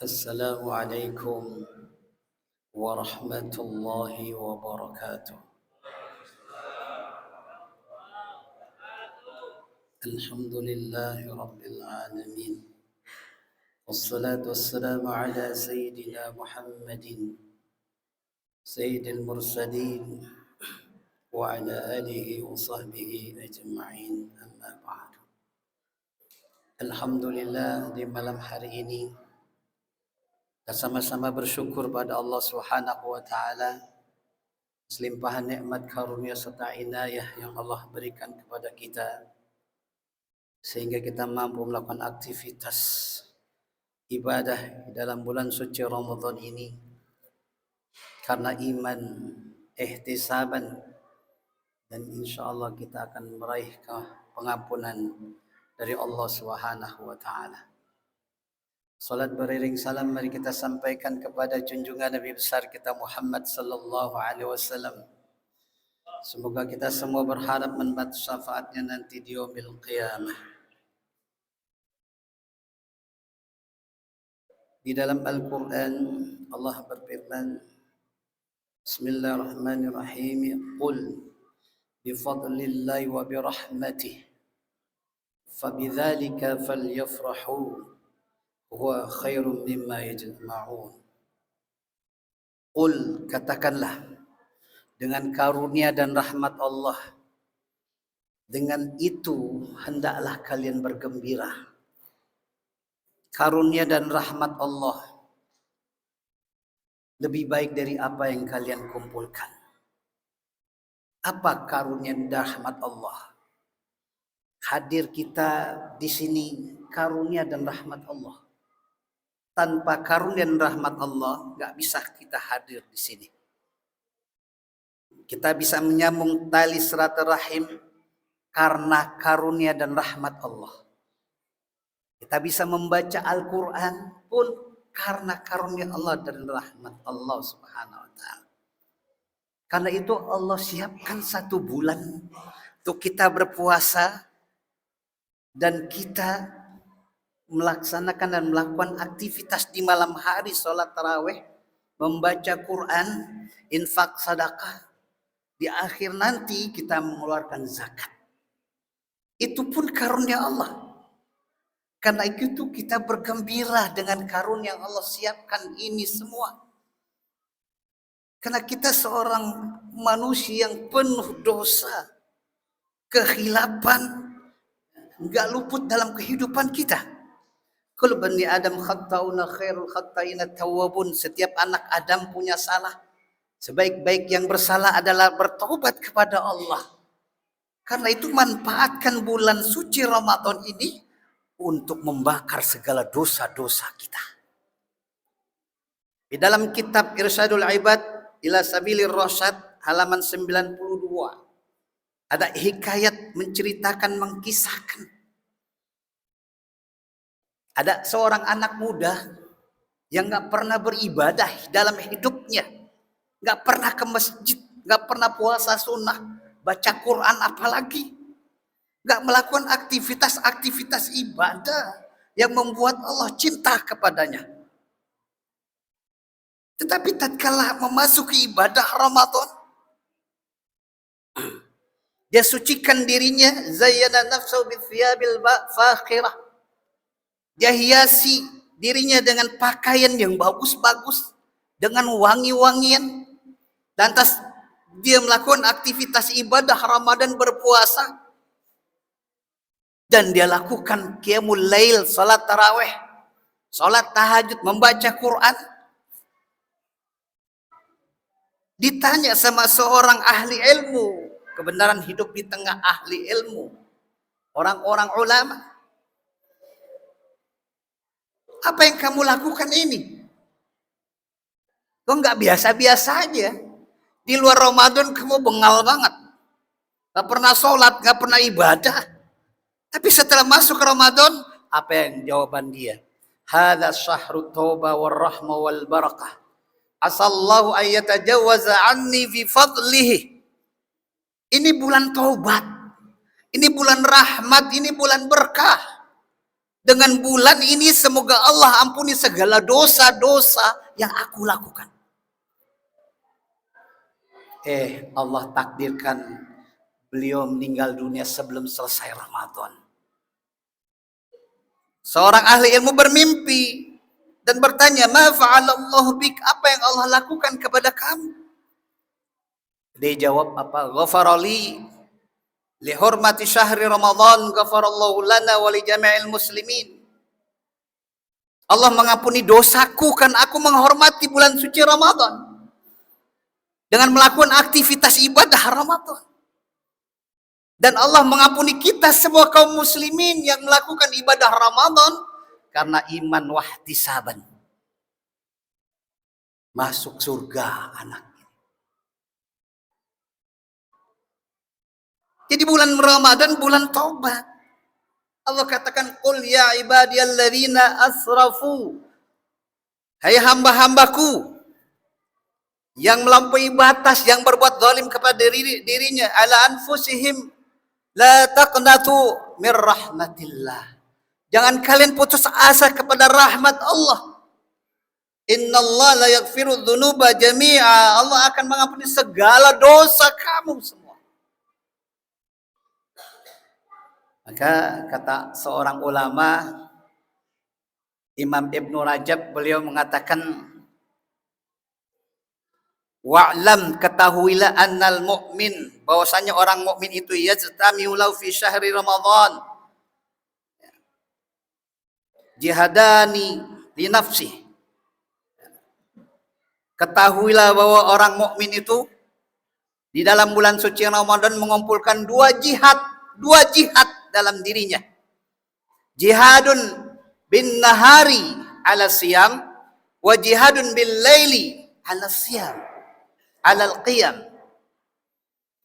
السلام عليكم ورحمة الله وبركاته. الحمد لله رب العالمين، والصلاة والسلام على سيدنا محمد سيد المرسلين وعلى آله وصحبه أجمعين. أما بعد. Alhamdulillah, di malam hari ini kita sama-sama bersyukur pada Allah Subhanahu wa taala selimpahan nikmat karunia serta inayah yang Allah berikan kepada kita sehingga kita mampu melakukan aktivitas ibadah dalam bulan suci Ramadan ini karena iman, ihtisaban, dan insyaallah kita akan meraih pengampunan dari Allah Subhanahu wa taala. Salat beriring salam mari kita sampaikan kepada junjungan Nabi besar kita Muhammad sallallahu alaihi wasallam. Semoga kita semua berharap mendapat syafaatnya nanti di yaumil qiyamah. Di dalam Al-Qur'an Allah berfirman, Bismillahirrahmanirrahim, Qul bifadlillahi wa birahmatihi fabidzalika falyafrahu huwa khairum mimma yajma'un. Qul, katakanlah, dengan karunia dan rahmat Allah, dengan itu hendaklah kalian bergembira. Karunia dan rahmat Allah lebih baik dari apa yang kalian kumpulkan. Apa karunia dan rahmat Allah? Hadir kita di sini karunia dan rahmat Allah. Tanpa karunia dan rahmat Allah, nggak bisa kita hadir di sini. Kita bisa menyambung tali silaturahim karena karunia dan rahmat Allah. Kita bisa membaca Al-Quran pun karena karunia Allah dan rahmat Allah Subhanahu wa taala. Karena itu Allah siapkan 1 bulan untuk kita berpuasa dan kita melaksanakan dan melakukan aktivitas di malam hari, sholat tarawih, membaca Quran, infak sedekah. Di akhir nanti kita mengeluarkan zakat. Itu pun karunia Allah. Karena itu kita bergembira dengan karunia yang Allah siapkan ini semua. Karena kita seorang manusia yang penuh dosa, kehilapan, nggak luput dalam kehidupan kita. Kullu bani Adam khata'una khairul khata'ina tawwabun. Setiap anak Adam punya salah. Sebaik-baik yang bersalah adalah bertobat kepada Allah. Karena itu manfaatkan bulan suci Ramadan ini untuk membakar segala dosa-dosa kita. Di dalam kitab Irsyadul Ibad ila Sabilir Rasyad halaman 92 ada hikayat menceritakan, mengkisahkan. Ada seorang anak muda yang gak pernah beribadah dalam hidupnya. Gak pernah ke masjid, gak pernah puasa sunnah, baca Quran apalagi. Gak melakukan aktivitas-aktivitas ibadah yang membuat Allah cinta kepadanya. Tetapi tatkala memasuki ibadah Ramadan, dia sucikan dirinya, zayyana nafsahu bithiyabil fakhirah. Dia hiasi dirinya dengan pakaian yang bagus-bagus, dengan wangi-wangian. Lantas dia melakukan aktivitas ibadah Ramadan, berpuasa. Dan dia lakukan qiyamul lail, salat tarawih, salat tahajud, membaca Quran. Ditanya sama seorang ahli ilmu, kebenaran hidup di tengah ahli ilmu, orang-orang ulama. Apa yang kamu lakukan ini? Kok nggak biasa-biasa aja? Di luar Ramadan kamu bengal banget. Nggak pernah sholat, nggak pernah ibadah. Tapi setelah masuk Ramadan, apa yang jawaban dia? Hadza syahru tauba war rahma wal barakah. Asallahu an yatajawaza anni fi fadlihi. Ini bulan taubat. Ini bulan rahmat, ini bulan berkah. Dengan bulan ini semoga Allah ampuni segala dosa-dosa yang aku lakukan. Allah takdirkan beliau meninggal dunia sebelum selesai Ramadan. Seorang ahli ilmu bermimpi dan bertanya, "Ma fa'alallahu bik?" Apa yang Allah lakukan kepada kamu? Dia jawab apa? "Ghafarali li hurmati syahri Ramadan, ghafarallahu lana wa li jami'il muslimin." Allah mengampuni dosaku karena aku menghormati bulan suci Ramadan dengan melakukan aktivitas ibadah Ramadan. Dan Allah mengampuni kita semua kaum muslimin yang melakukan ibadah Ramadan karena iman wahtisaban. Masuk surga anak. Jadi bulan Ramadan bulan taubat. Allah katakan, "Qul ya ibadiyalladzina asrafu." Hai hamba-hambaku yang melampaui batas, yang berbuat zalim kepada dirinya, ala anfusihim la taqnatu mir rahmatillah. Jangan kalian putus asa kepada rahmat Allah. Innallaha la yaghfiru dzunuba jami'a. Allah akan mengampuni segala dosa kamu semua. Maka kata seorang ulama, Imam Ibnu Rajab, beliau mengatakan, "Wa'lam, ketahuilah annal mu'min, bahwasanya orang mukmin itu yajtami'u lahu fi syahri Ramadan jihadani li nafsi." Ketahuilah bahwa orang mukmin itu di dalam bulan suci Ramadan mengumpulkan dua jihad dalam dirinya. Jihadun bin nahari ala siyam wa jihadun bil laili ala siyam ala al-qiyam.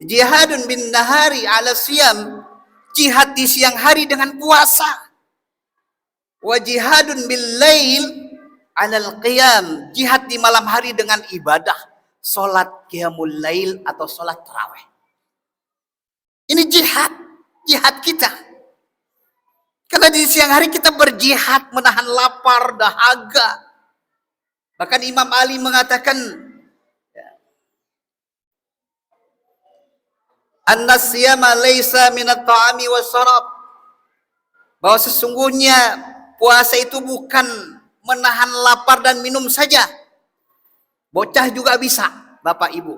Jihadun bin nahari ala siyam, jihad di siang hari dengan puasa. Wa jihadun bil lail ala al-qiyam, jihad di malam hari dengan ibadah, salat qiyamul lail atau salat tarawih. Ini jihad kita. Karena di siang hari kita berjihad menahan lapar, dahaga. Bahkan Imam Ali mengatakan, "An-siyama laisa minat ta'ami was-syarab." Bahwa sesungguhnya puasa itu bukan menahan lapar dan minum saja. Bocah juga bisa, Bapak Ibu.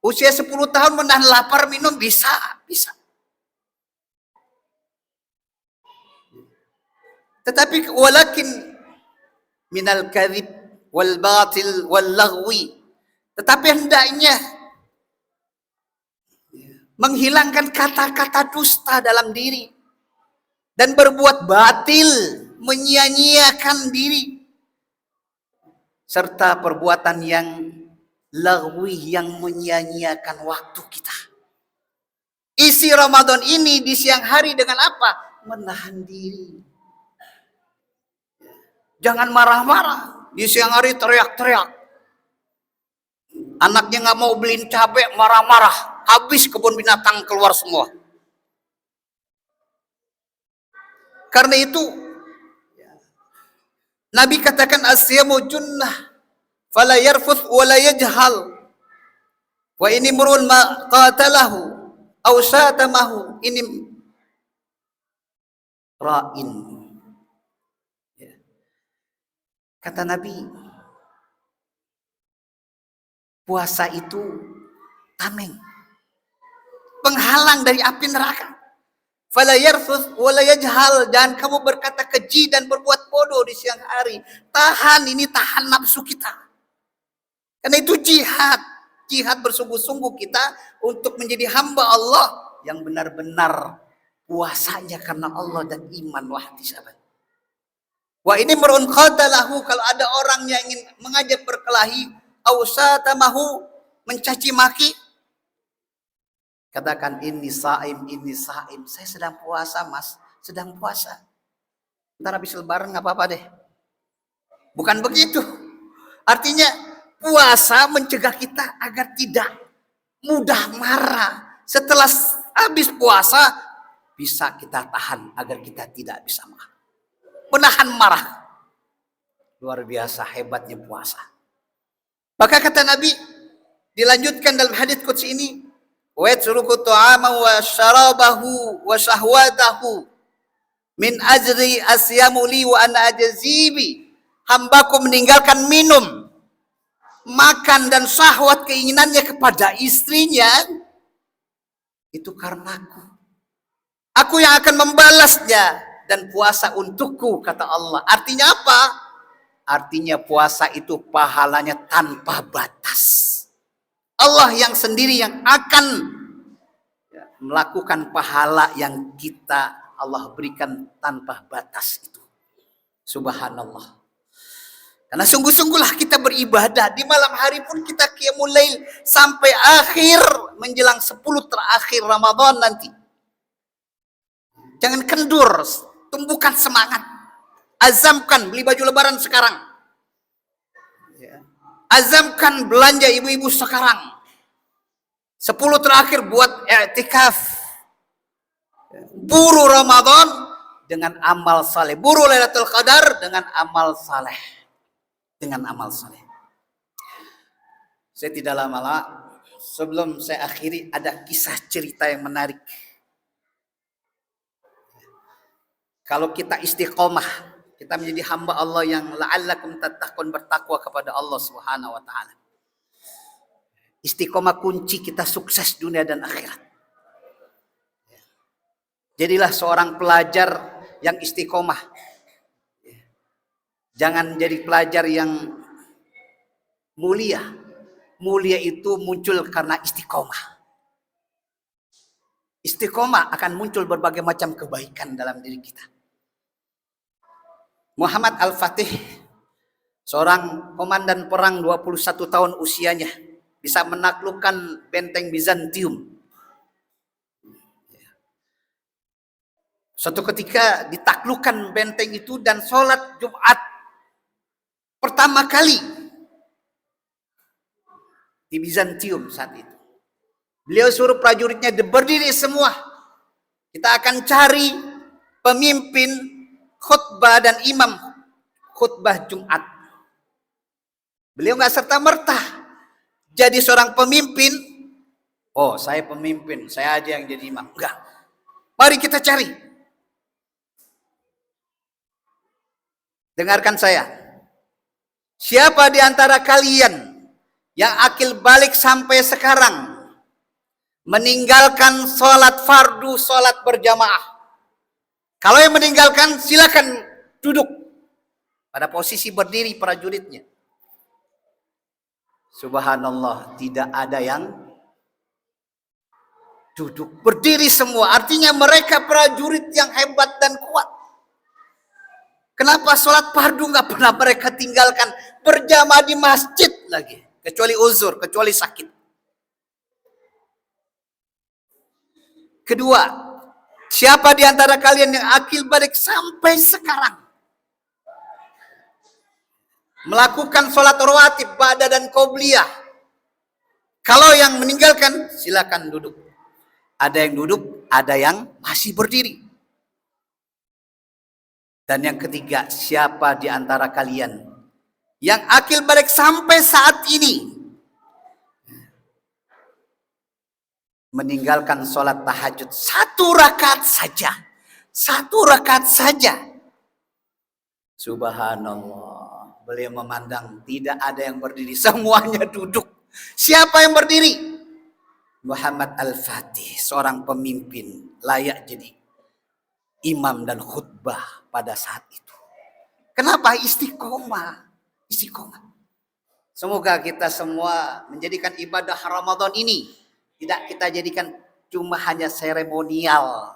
Usia 10 tahun menahan lapar, minum bisa. Tetapi walakin minal kadhib wal batil wal laghwi. Tetapi hendaknya menghilangkan kata-kata dusta dalam diri dan berbuat batil, menyia-nyiakan diri, serta perbuatan yang laghwi, yang menyia-nyiakan waktu kita. Isi Ramadan ini di siang hari dengan apa? Menahan diri. Jangan marah-marah. Di siang hari teriak-teriak. Anaknya nggak mau beliin cabai, marah-marah. Habis kebun binatang keluar semua. Karena itu, Nabi katakan, "As-siyamu junnah, fala yarfuth wa la yajhal. Wa ini murun ma qatalahu aw syatamahu ini ra'in." Kata Nabi, puasa itu tameng, penghalang dari api neraka. Fala yarfuth wa la yajhal, jangan kamu berkata keji dan berbuat bodoh di siang hari. Tahan nafsu kita. Karena itu jihad bersungguh-sungguh kita untuk menjadi hamba Allah yang benar-benar puasanya karena Allah dan iman wahtisaban. Wa ini merun qadalahu, kalau ada orang yang ingin mengajak berkelahi, ausatamahu, mencaci maki, katakan ini saim, saya sedang puasa mas, sedang puasa. Ntar habis lebaran nggak apa-apa deh. Bukan begitu. Artinya puasa mencegah kita agar tidak mudah marah. Setelah habis puasa bisa kita tahan agar kita tidak bisa marah. menahan marah. Luar biasa hebatnya puasa. Maka kata Nabi, dilanjutkan dalam hadits qudsi ini, wa yatruku ta'ama wa syarabahu wa syahwatahu min ajri asyamu li wa ana ajzibi. Hambaku meninggalkan minum, makan dan syahwat keinginannya kepada istrinya itu karenaku. Aku yang akan membalasnya dan puasa untukku, kata Allah. Artinya apa? Artinya puasa itu pahalanya tanpa batas. Allah yang sendiri yang akan melakukan pahala yang kita Allah berikan tanpa batas itu. Subhanallah. Karena sungguh-sungguhlah kita beribadah. Di malam hari pun kita qiyamul lail sampai akhir menjelang 10 terakhir Ramadan nanti. Jangan kendur, tumbuhkan semangat. Azamkan beli baju lebaran sekarang. Azamkan belanja ibu-ibu sekarang. 10 terakhir buat i'tikaf. Buru Ramadan dengan amal saleh. Buru Lailatul Qadar dengan amal saleh. Dengan amal saleh. Saya tidak lama-lama, sebelum saya akhiri ada kisah cerita yang menarik. Kalau kita istiqomah, kita menjadi hamba Allah yang la'allakum tattaqun, bertakwa kepada Allah Subhanahu wa taala. Istiqomah kunci kita sukses dunia dan akhirat. Jadilah seorang pelajar yang istiqomah. Jangan jadi pelajar yang mulia. Mulia itu muncul karena istiqomah. Istiqomah akan muncul berbagai macam kebaikan dalam diri kita. Muhammad Al-Fatih, seorang komandan perang 21 tahun usianya, bisa menaklukkan benteng Bizantium. Suatu ketika ditaklukkan benteng itu dan sholat Jumat pertama kali di Bizantium saat itu. Beliau suruh prajuritnya berdiri semua. Kita akan cari pemimpin khutbah dan imam khutbah Jumat. Beliau nggak serta-merta jadi seorang pemimpin. Oh, saya pemimpin, saya aja yang jadi imam. Enggak. Mari kita cari. Dengarkan saya. Siapa di antara kalian yang akil balik sampai sekarang meninggalkan sholat fardu, sholat berjamaah? Kalau yang meninggalkan silakan duduk pada posisi berdiri prajuritnya. Subhanallah, tidak ada yang duduk, berdiri semua. Artinya mereka prajurit yang hebat dan kuat. Kenapa sholat fardu nggak pernah mereka tinggalkan? Berjamaah di masjid lagi, kecuali uzur, kecuali sakit. Kedua, siapa di antara kalian yang akil balik sampai sekarang melakukan sholat rawatib, ba'da dan qobliyah? Kalau yang meninggalkan, silakan duduk. Ada yang duduk, ada yang masih berdiri. Dan yang ketiga, siapa di antara kalian yang akil balik sampai saat ini meninggalkan sholat tahajud 1 rakaat saja? 1 rakaat saja. Subhanallah. Beliau memandang tidak ada yang berdiri, semuanya duduk. Siapa yang berdiri? Muhammad Al-Fatih, seorang pemimpin layak jadi imam dan khutbah pada saat itu. Kenapa? Istiqomah. Istiqomah. Semoga kita semua menjadikan ibadah Ramadan ini tidak kita jadikan cuma hanya seremonial,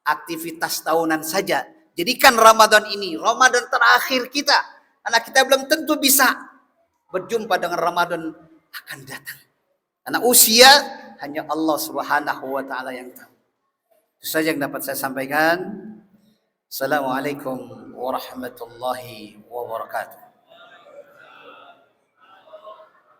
aktivitas tahunan saja. Jadikan Ramadan ini Ramadan terakhir kita. Karena kita belum tentu bisa berjumpa dengan Ramadan akan datang. Karena usia hanya Allah Subhanahu wa taala yang tahu. Itu saja yang dapat saya sampaikan. Assalamualaikum warahmatullahi wabarakatuh.